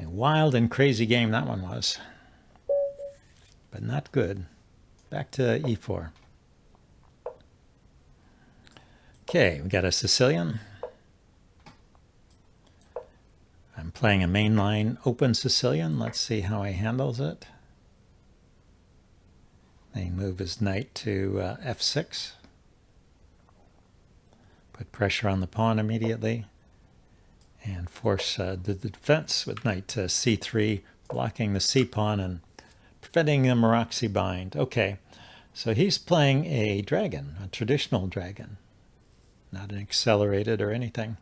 Wild and crazy game that one was, but not good. Back to e4. Okay, we got a Sicilian. I'm playing a mainline open Sicilian. Let's see how he handles it. They move his knight to f6. Put pressure on the pawn immediately. And force the defense with knight to c3, blocking the c-pawn and preventing the Maroczy bind. Okay, so he's playing a dragon, a traditional dragon, not an accelerated or anything.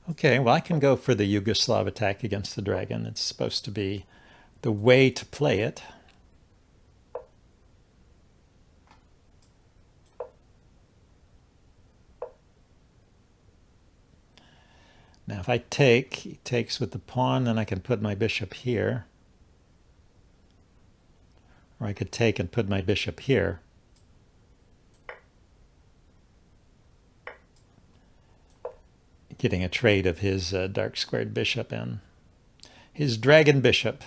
Okay, well, I can go for the Yugoslav attack against the dragon. It's supposed to be the way to play it. Now, if I take, he takes with the pawn, then I can put my bishop here. Or I could take and put my bishop here. Getting a trade of his dark squared bishop in. His dragon bishop.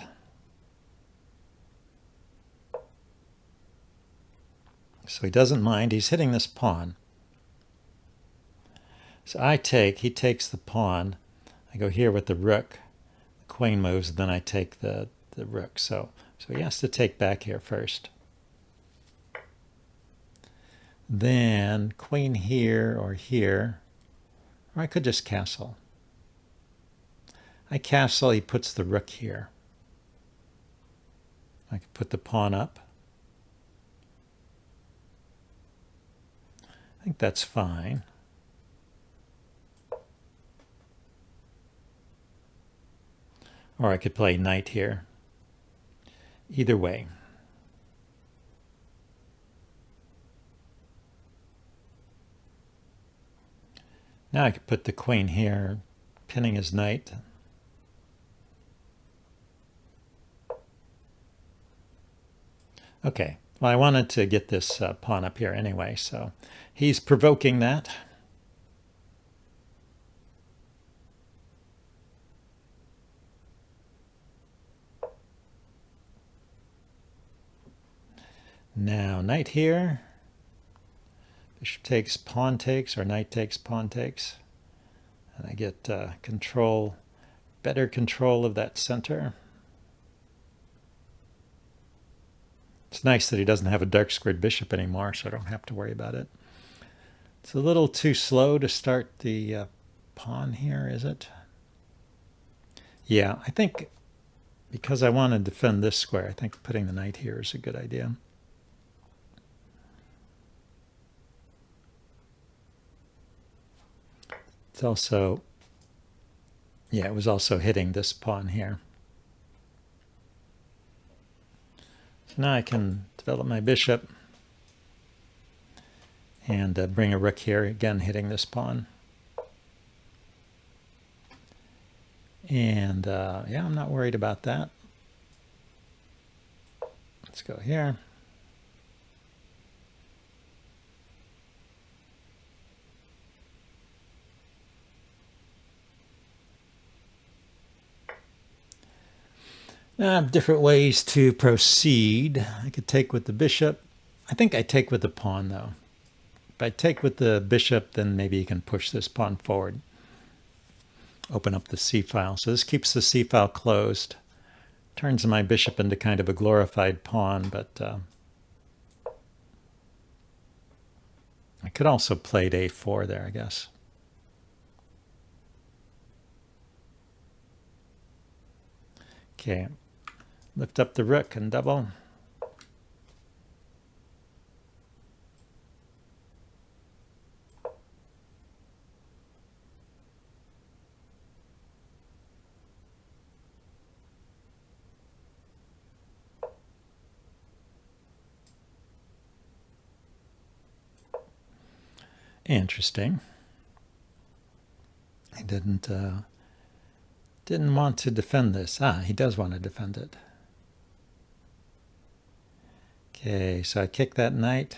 So he doesn't mind. He's hitting this pawn. So I take, he takes the pawn. I go here with the rook. The queen moves, and then I take the rook. So he has to take back here first. Then queen here or here. Or I could just castle. I castle, he puts the rook here. I could put the pawn up. I think that's fine. Or I could play knight here. Either way. Now I could put the queen here, pinning his knight. Okay, well, I wanted to get this pawn up here anyway, so he's provoking that. Now, knight here. Bishop takes, pawn takes, or knight takes, pawn takes. And I get better control of that center. It's nice that he doesn't have a dark squared bishop anymore, so I don't have to worry about it. It's a little too slow to start the pawn here, is it? Yeah, I think because I want to defend this square, I think putting the knight here is a good idea. It's also, yeah, it was also hitting this pawn here. So now I can develop my bishop and bring a rook here, again hitting this pawn. And yeah, I'm not worried about that. Let's go here. Now I have different ways to proceed. I could take with the bishop. I think I take with the pawn, though. If I take with the bishop, then maybe you can push this pawn forward. Open up the c-file. So this keeps the c-file closed. Turns my bishop into kind of a glorified pawn, but I could also play a4 there, I guess. Okay, lift up the rook and double. Interesting. I didn't want to defend this. Ah, he does want to defend it. Okay, so I kick that knight.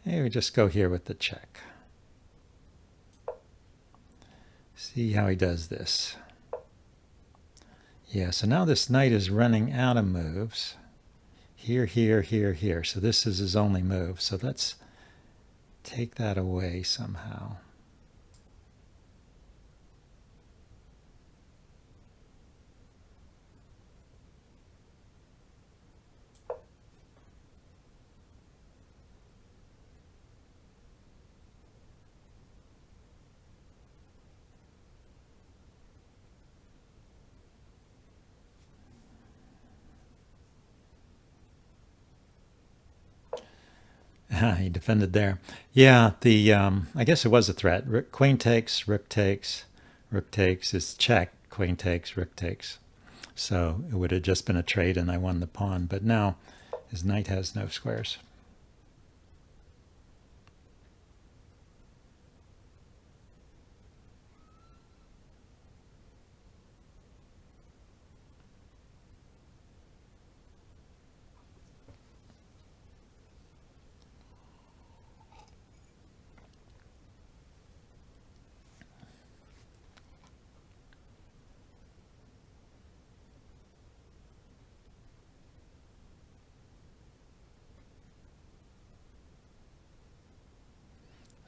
Maybe we just go here with the check. See how he does this. Yeah, so now this knight is running out of moves. Here, here, here, here. So this is his only move. So let's take that away somehow. He defended there. Yeah, I guess it was a threat. Queen takes, rook takes is check. Queen takes, rook takes. So it would have just been a trade and I won the pawn. But now his knight has no squares.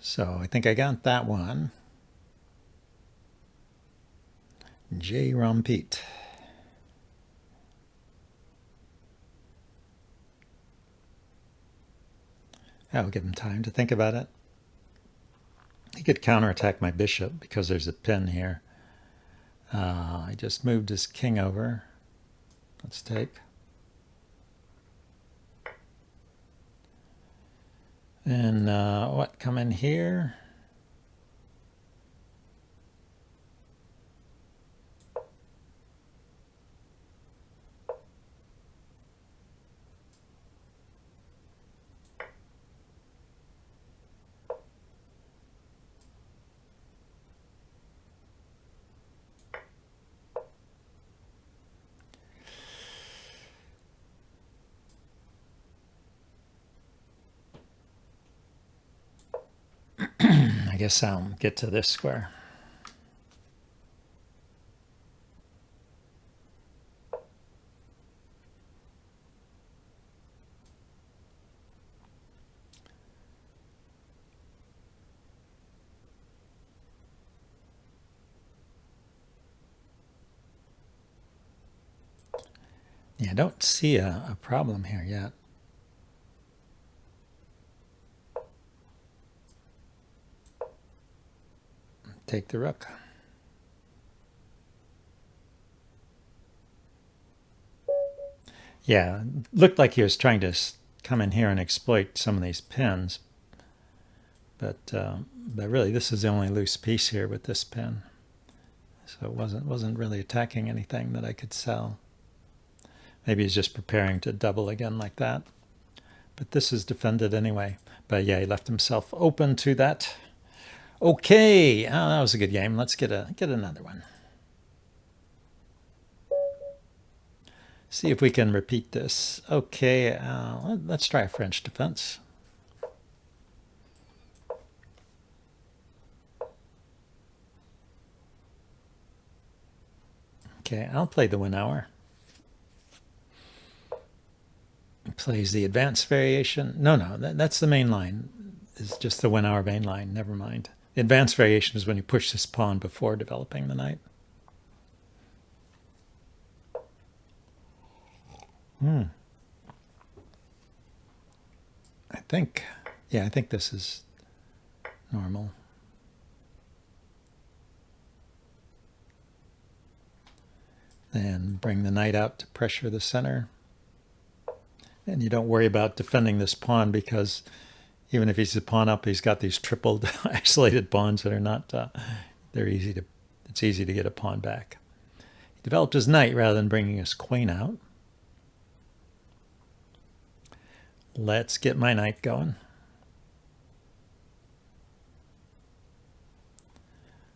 So I think I got that one. J. Rompete. I'll give him time to think about it. He could counterattack my bishop because there's a pin here. I just moved his king over. Let's take. And what, come in here? I guess I'll get to this square. Yeah, I don't see a problem here yet. Take the rook. Yeah, looked like he was trying to come in here and exploit some of these pins. But really, this is the only loose piece here with this pin. So it wasn't really attacking anything that I could sell. Maybe he's just preparing to double again like that. But this is defended anyway. But yeah, he left himself open to that. Okay, that was a good game. Let's get another one. See if we can repeat this. Okay, let's try a French defense. Okay, I'll play the 1 hour. Plays the advanced variation. No, that's the main line. It's just the 1 hour main line. Never mind. The advanced variation is when you push this pawn before developing the knight. I think this is normal. Then bring the knight out to pressure the center. And you don't worry about defending this pawn because even if he's a pawn up, he's got these tripled isolated pawns that are not, it's easy to get a pawn back. He developed his knight rather than bringing his queen out. Let's get my knight going.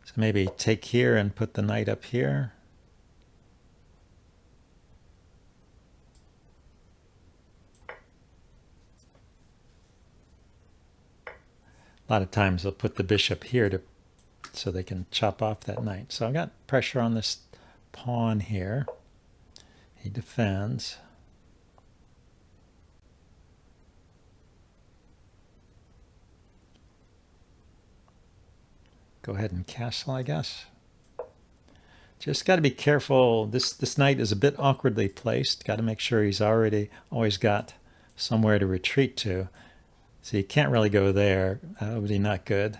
So maybe take here and put the knight up here. a lot of times they'll put the bishop here so they can chop off that knight. So I got pressure on this pawn here. He defends. Go ahead and castle, I guess. Just got to be careful. This knight is a bit awkwardly placed. Got to make sure he's always got somewhere to retreat to. So he can't really go there. That would be not good.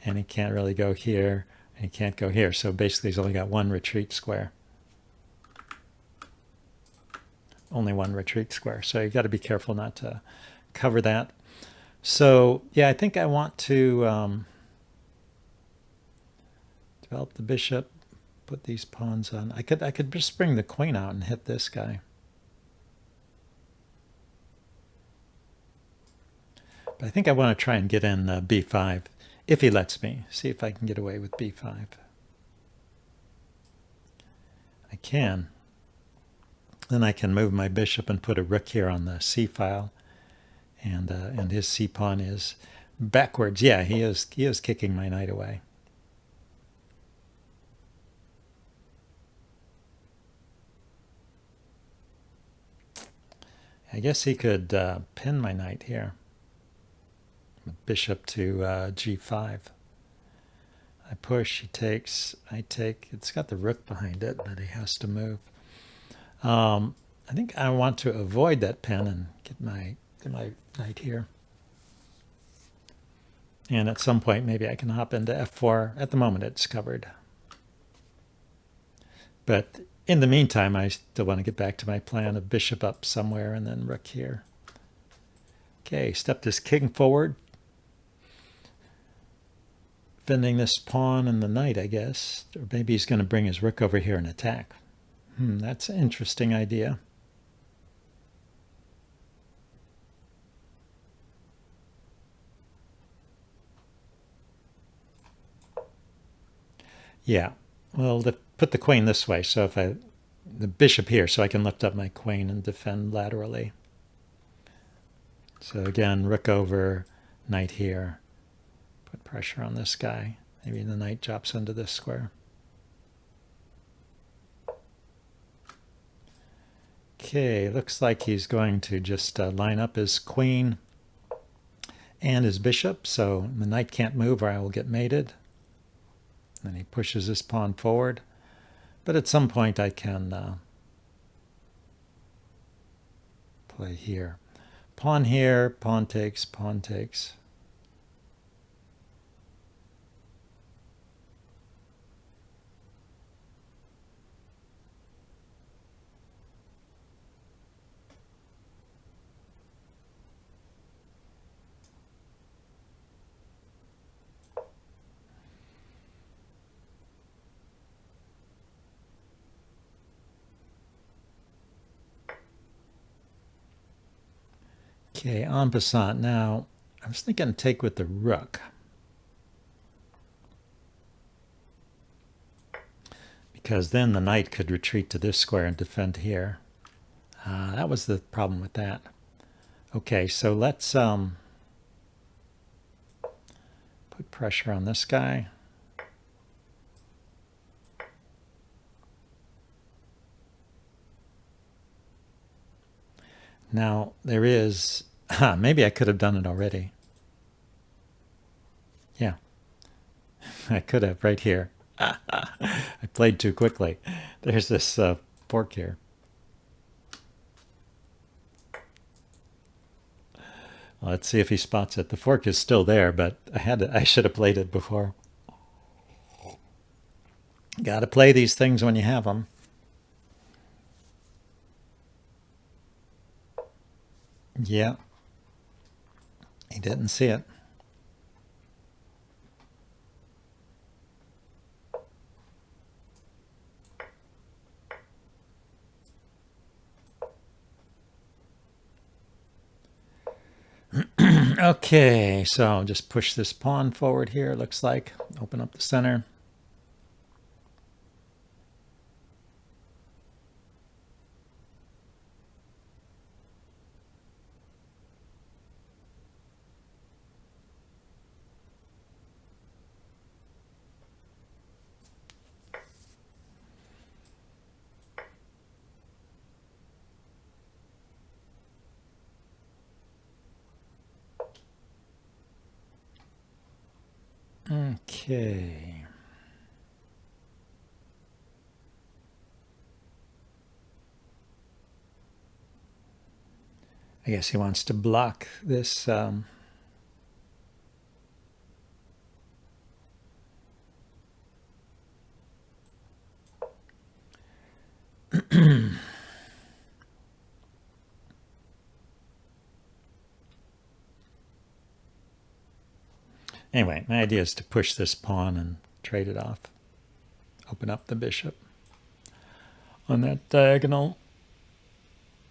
And he can't really go here. And he can't go here. So basically he's only got one retreat square. Only one retreat square. So you got to be careful not to cover that. So yeah, I think I want to develop the bishop. Put these pawns on. I could just bring the queen out and hit this guy. But I think I want to try and get in b5 if he lets me. See if I can get away with b5. I can. Then I can move my bishop and put a rook here on the c file, and his c pawn is backwards. Yeah, he is kicking my knight away. I guess he could pin my knight here. Bishop to g5. I push, he takes, I take. It's got the rook behind it that he has to move. I think I want to avoid that pin and get my knight here. And at some point maybe I can hop into f4. At the moment it's covered. But in the meantime, I still want to get back to my plan of bishop up somewhere and then rook here. Okay, stepped his king forward. Defending this pawn and the knight, I guess. Or maybe he's going to bring his rook over here and attack. That's an interesting idea. Yeah, well, put the queen this way, so if the bishop here, so I can lift up my queen and defend laterally. So again, rook over, knight here. Put pressure on this guy. Maybe the knight drops into this square. Okay, looks like he's going to just line up his queen and his bishop, so the knight can't move or I will get mated. Then he pushes this pawn forward. But at some point I can play here. Pawn here, pawn takes, pawn takes. Okay, en passant. Now, I was thinking take with the rook. Because then the knight could retreat to this square and defend here. That was the problem with that. Okay, so let's put pressure on this guy. Now, there is... maybe I could have done it already. Yeah. I could have right here. I played too quickly. There's this fork here. Well, let's see if he spots it. The fork is still there, but I should have played it before. Got to play these things when you have them. Yeah. He didn't see it. Okay, so just push this pawn forward here, looks like. Open up the center. Okay. I guess he wants to block this. Anyway, my idea is to push this pawn and trade it off. Open up the bishop on that diagonal.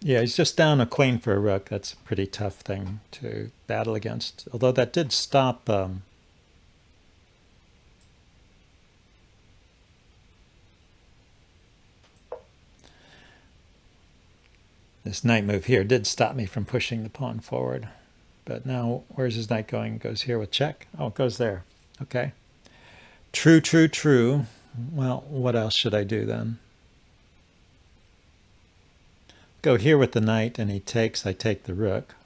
Yeah, he's just down a queen for a rook. That's a pretty tough thing to battle against. Although that did stop this knight move here did stop me from pushing the pawn forward. But now, where's his knight going? Goes here with check. Oh, it goes there. Okay. True, true, true. Well, what else should I do then? Go here with the knight, and he takes. I take the rook.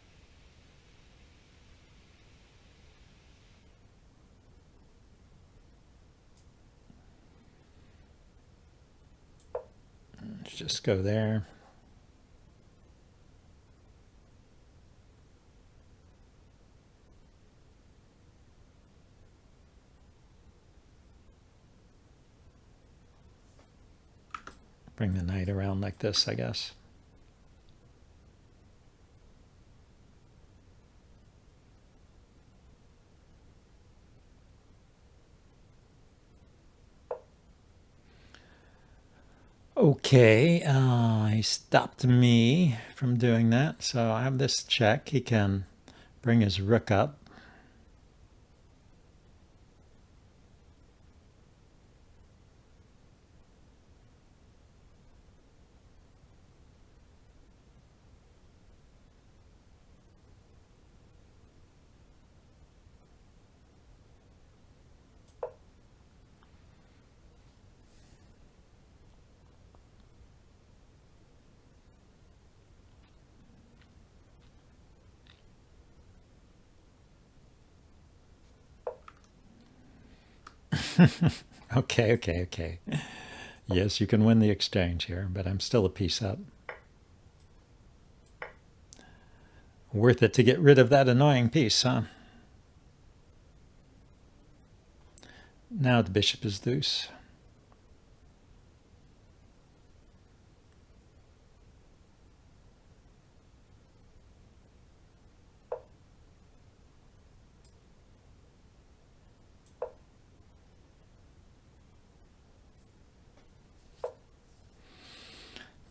Let's just go there. Bring the knight around like this, I guess. Okay, he stopped me from doing that. So I have this check. He can bring his rook up. Okay. Yes, you can win the exchange here, but I'm still a piece up. Worth it to get rid of that annoying piece, huh? Now the bishop is loose.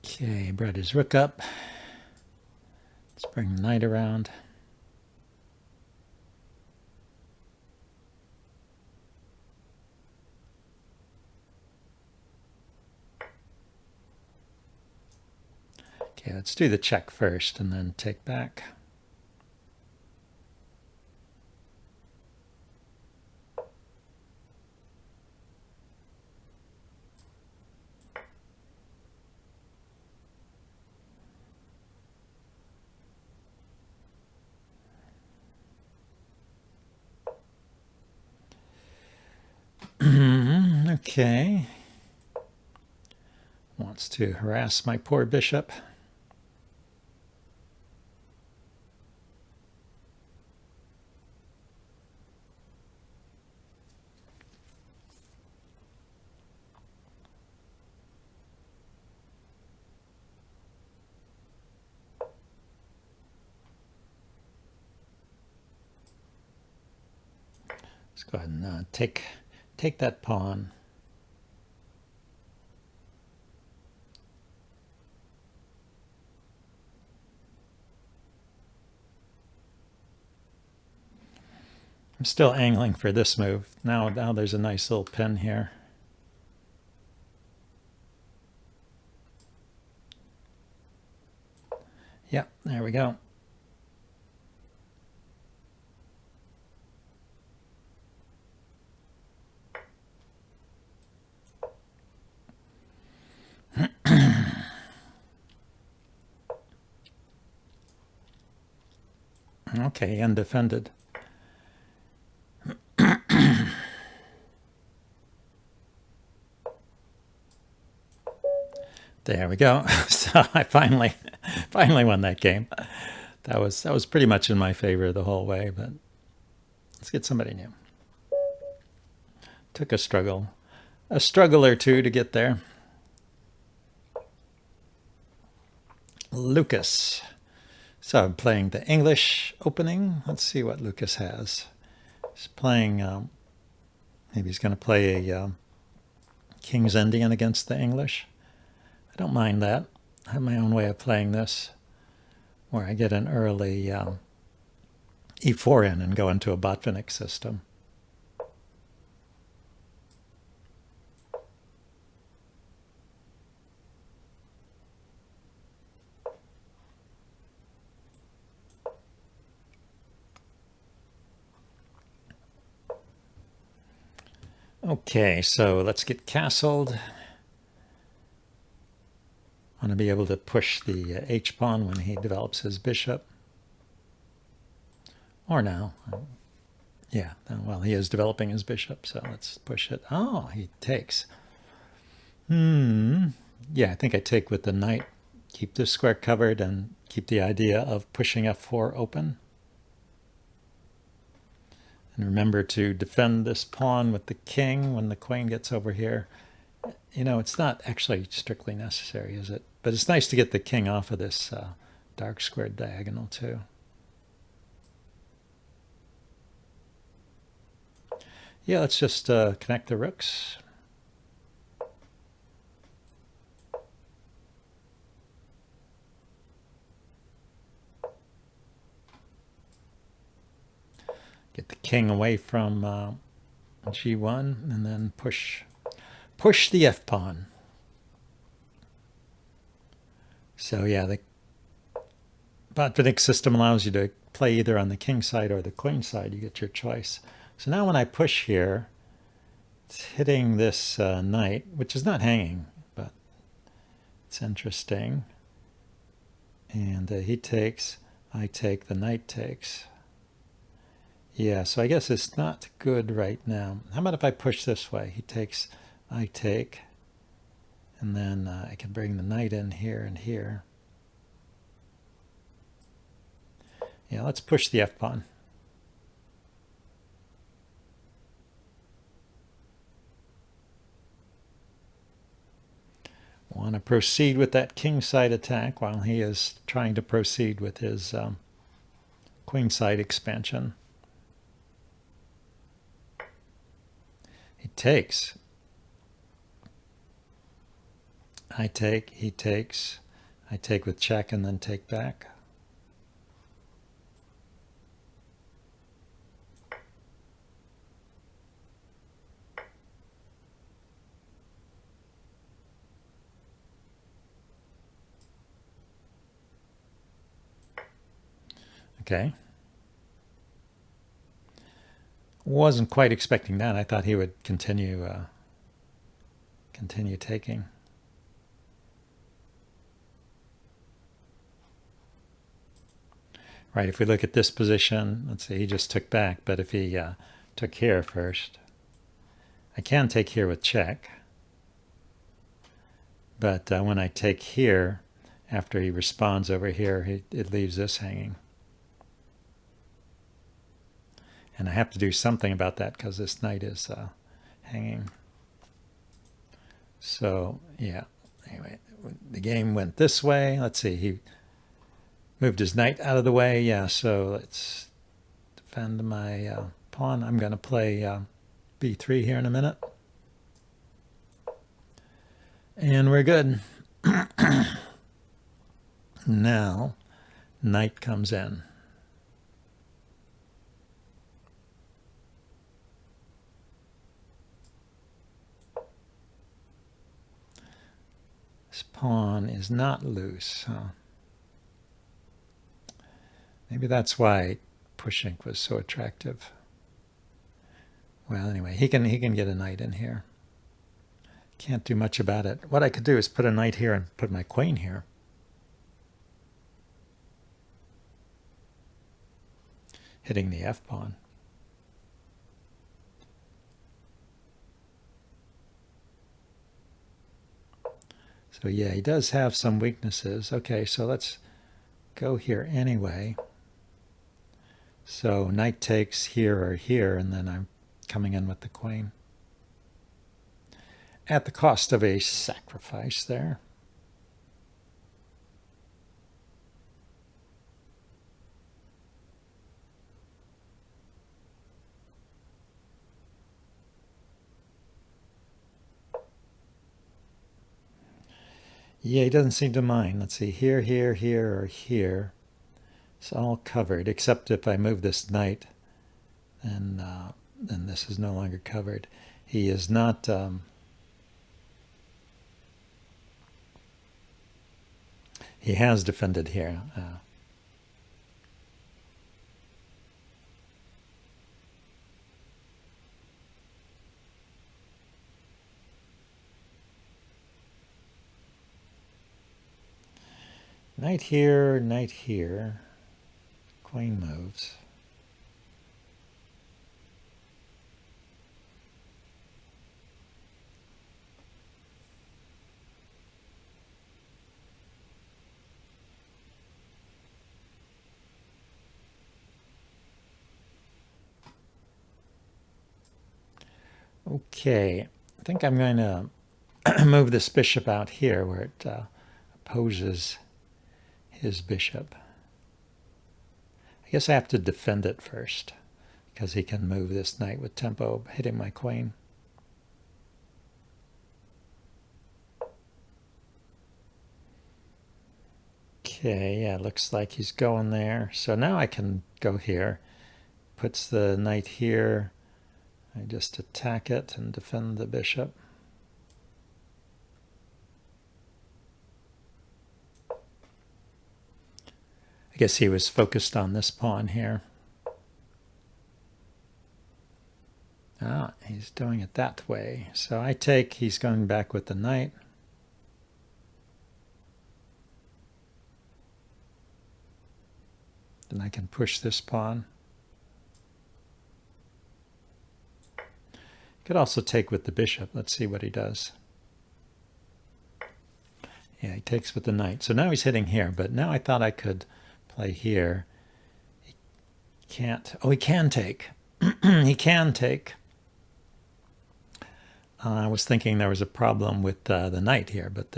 Okay, brought his rook up. Let's bring the knight around. Okay, let's do the check first and then take back. Okay. Wants to harass my poor bishop. Let's go ahead and take that pawn. I'm still angling for this move. Now there's a nice little pin here. Yep, there we go. Okay, undefended. There we go. So I finally won that game. That was pretty much in my favor the whole way, but let's get somebody new. Took a struggle or two to get there. Lucas. So I'm playing the English opening. Let's see what Lucas has. He's playing, maybe he's going to play a King's Indian against the English. I don't mind that. I have my own way of playing this, where I get an early e4 in and go into a Botvinnik system. Okay, so let's get castled. I want to be able to push the h-pawn when he develops his bishop. Or now. Yeah, well, he is developing his bishop, so let's push it. Oh, he takes. Yeah, I think I take with the knight. Keep this square covered and keep the idea of pushing f4 open. And remember to defend this pawn with the king when the queen gets over here. You know, it's not actually strictly necessary, is it? But it's nice to get the king off of this dark squared diagonal, too. Yeah, let's just connect the rooks. Get the king away from g1 and then push the f-pawn. So yeah, the Botvinnik system allows you to play either on the king side or the queen side. You get your choice. So now when I push here, it's hitting this knight, which is not hanging, but it's interesting. And he takes, I take, the knight takes. Yeah, so I guess it's not good right now. How about if I push this way? He takes, I take, and then I can bring the knight in here and here. Yeah, let's push the f-pawn. Want to proceed with that kingside attack while he is trying to proceed with his queenside expansion. He takes. I take, he takes. I take with check and then take back. Okay. Wasn't quite expecting that. I thought he would continue taking. Right, if we look at this position, let's see, he just took back, but if he took here first, I can take here with check. But when I take here, after he responds over here, it leaves this hanging. And I have to do something about that because this knight is hanging. So, yeah. Anyway, the game went this way. Let's see. He moved his knight out of the way. Yeah, so let's defend my pawn. I'm going to play b3 here in a minute. And we're good. Now, knight comes in. This pawn is not loose. Huh? Maybe that's why pushing was so attractive. Well, anyway, he can get a knight in here. Can't do much about it. What I could do is put a knight here and put my queen here. Hitting the f-pawn. So So yeah, he does have some weaknesses. Okay, so let's go here anyway. So knight takes here or here, and then I'm coming in with the queen. At the cost of a sacrifice there. Yeah, he doesn't seem to mind. Let's see, here, here, here, or here. It's all covered, except if I move this knight, then this is no longer covered. He is not... he has defended here. Knight here, knight here. Queen moves. Okay, I think I'm going to move this bishop out here where it opposes his bishop. I guess I have to defend it first because he can move this knight with tempo, hitting my queen. Okay, yeah, looks like he's going there. So now I can go here. Puts the knight here. I just attack it and defend the bishop. I guess he was focused on this pawn here. Ah, he's doing it that way. So I take, he's going back with the knight. Then I can push this pawn. Could also take with the bishop. Let's see what he does. Yeah, he takes with the knight. So now he's hitting here, but now I thought I could play here. He can't. Oh, he can take. He can take. I was thinking there was a problem with the knight here, but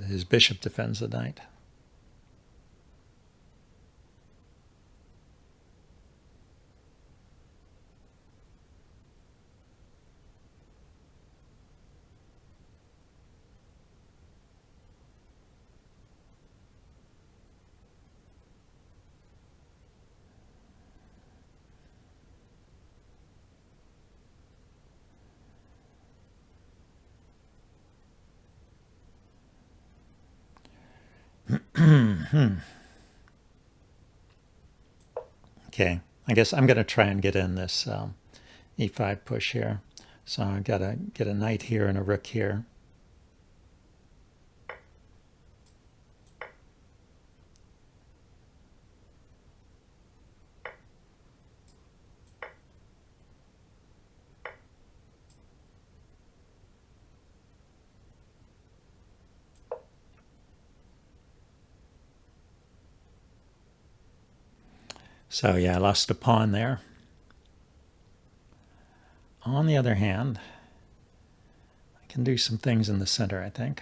his bishop defends the knight. Okay, I guess I'm going to try and get in this e5 push here. So I've got to get a knight here and a rook here. So yeah, I lost a pawn there. On the other hand, I can do some things in the center, I think.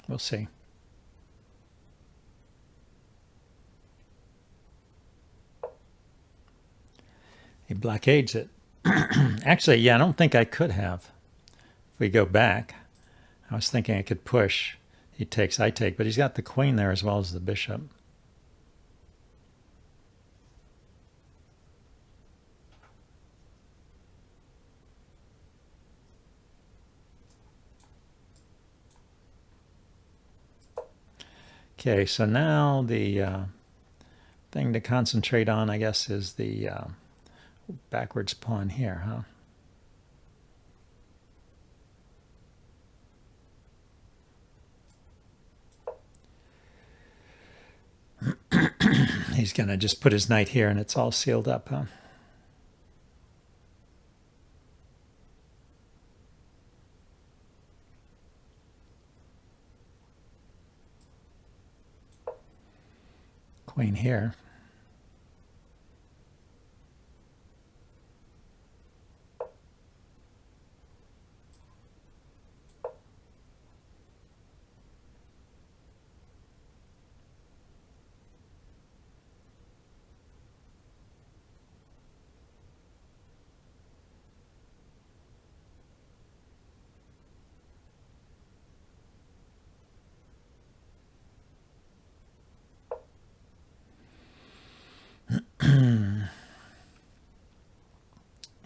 We'll see. He blockades it. Actually, yeah, I don't think I could have. If we go back, I was thinking I could push. He takes, I take, but he's got the queen there as well as the bishop. Okay, so now the thing to concentrate on, I guess, is the backwards pawn here, huh? He's going to just put his knight here and it's all sealed up, huh? queen here.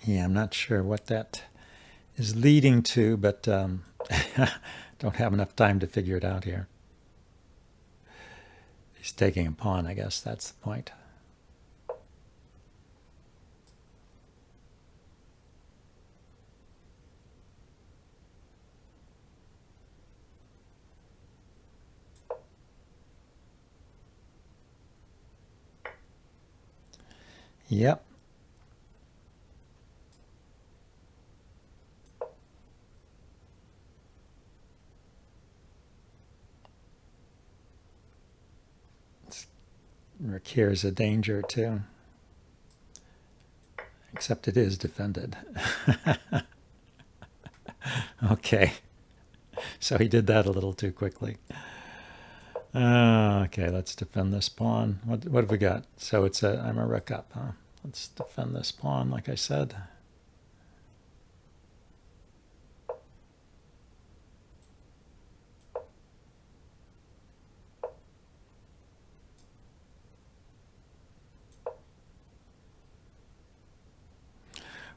Yeah, I'm not sure what that is leading to, but don't have enough time to figure it out here. He's taking a pawn, I guess that's the point. Yep. Rook here is a danger too. Except it is defended. Okay. So he did that a little too quickly. Okay, let's defend this pawn. What have we got? So it's I'm a rook up, huh? Let's defend this pawn, like I said.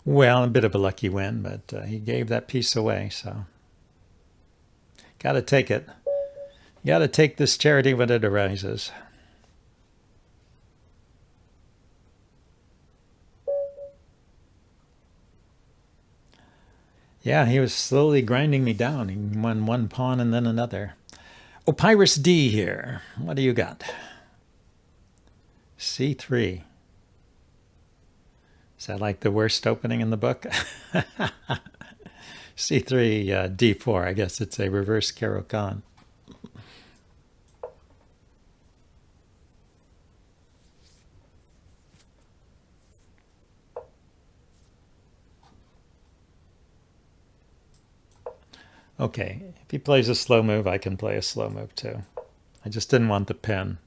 Well, a bit of a lucky win, but he gave that piece away, so got to take it. Got to take this charity when it arises. Yeah, he was slowly grinding me down. He won one pawn and then another. Oh, Pyrrhus D here. What do you got? C3. Is that like the worst opening in the book? C3, D4. I guess it's a reverse Caro-Kann. Okay, if he plays a slow move, I can play a slow move too. I just didn't want the pin.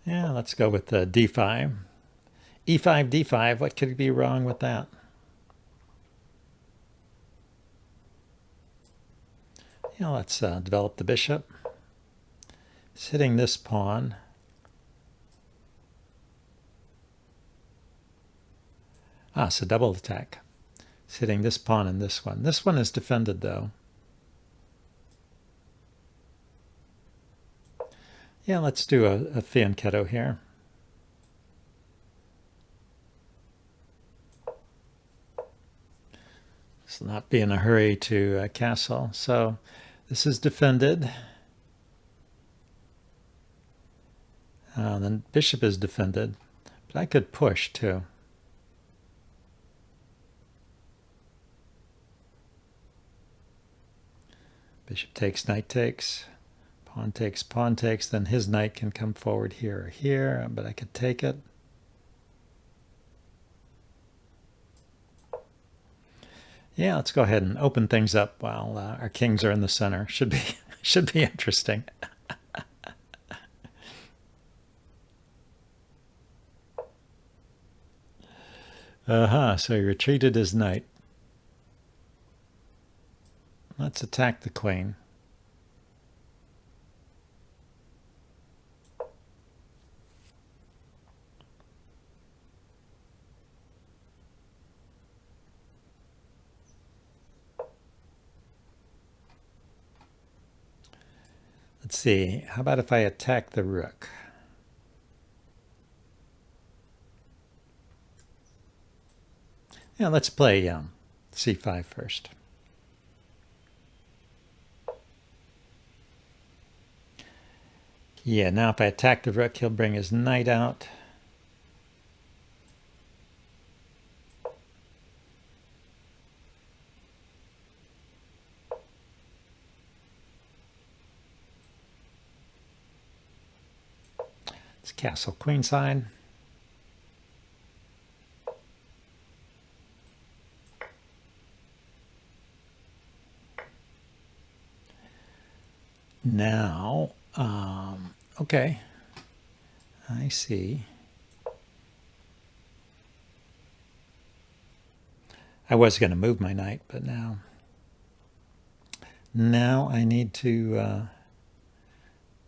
Yeah, let's go with D5. E5, D5, what could be wrong with that? Yeah, let's develop the bishop. It's hitting this pawn. Ah, it's a double attack. It's hitting this pawn and this one. This one is defended, though. Yeah, let's do a fianchetto here. Let's not be in a hurry to castle. So this is defended. Then bishop is defended. But I could push, too. Bishop takes, knight takes. Pawn takes, then his knight can come forward here or here, but I could take it. Yeah, let's go ahead and open things up while our kings are in the center. Should be interesting. So he retreated his knight. Let's attack the queen. Let's see, how about if I attack the rook? Yeah, let's play c5 first. Yeah, now if I attack the rook, he'll bring his knight out. Let's castle queenside. Now, okay, I see. I was going to move my knight, but now I need to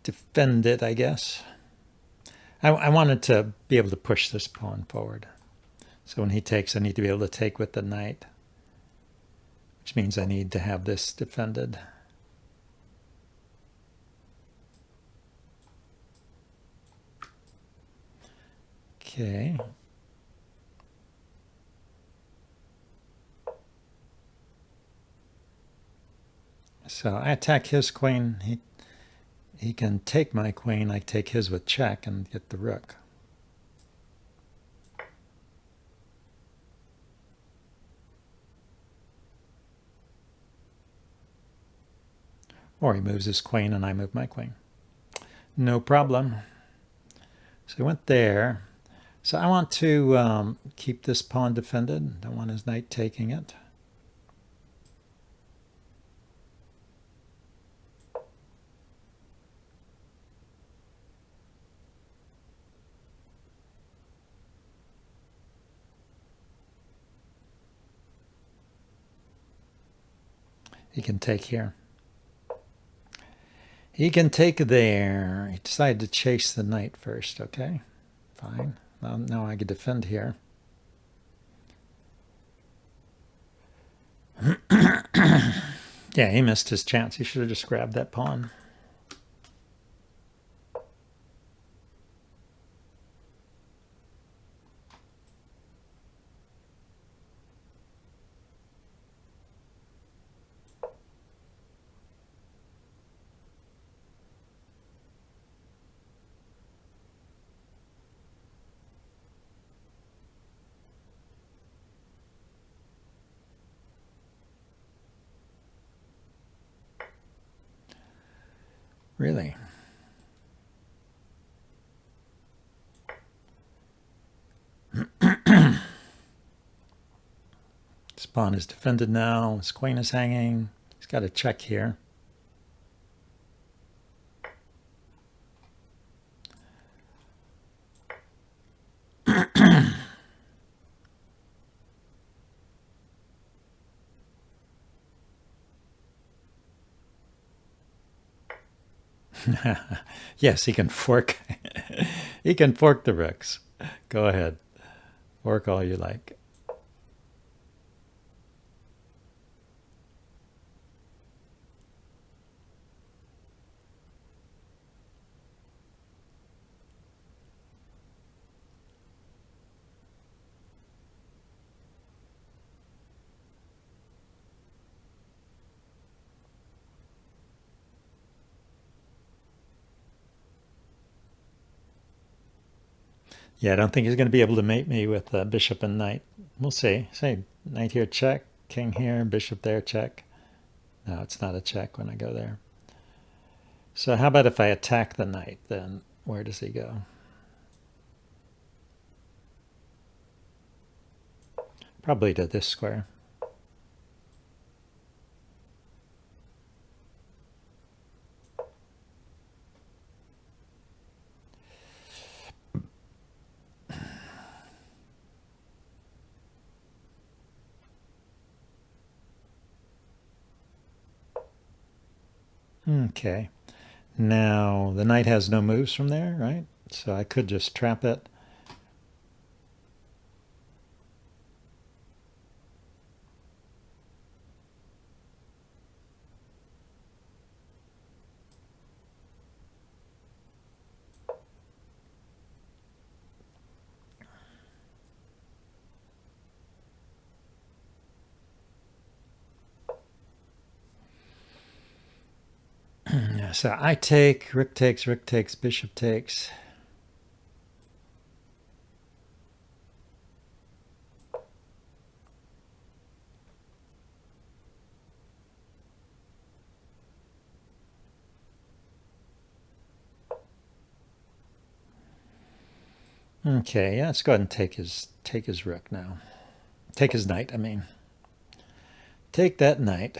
defend it, I guess. I wanted to be able to push this pawn forward. So when he takes, I need to be able to take with the knight, which means I need to have this defended. Okay. So I attack his queen. He can take my queen. I take his with check and get the rook. Or he moves his queen and I move my queen. No problem. So he went there. So I want to keep this pawn defended. Don't want his knight taking it. He can take here. He can take there. He decided to chase the knight first. Okay, fine. Now I can defend here. Yeah, he missed his chance. He should have just grabbed that pawn. Really? His pawn is defended now. His queen is hanging. He's got a check here. Yes, he can fork. He can fork the rooks. Go ahead. Fork all you like. Yeah, I don't think he's going to be able to mate me with bishop and knight. We'll see. Say knight here, check. King here, bishop there, check. No, it's not a check when I go there. So how about if I attack the knight, then where does he go? Probably to this square. Okay. Now, the knight has no moves from there, right? So I could just trap it. So I take, rook takes, bishop takes. Okay, yeah, let's go ahead and take his rook now. Take his knight, I mean. Take that knight.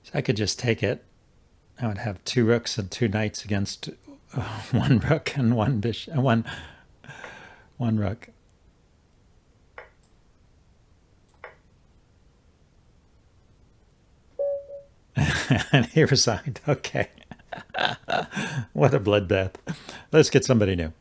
So I could just take it. I would have 2 rooks and 2 knights against 1 rook and 1 bishop, one rook. And he resigned. Okay. What a bloodbath. Let's get somebody new.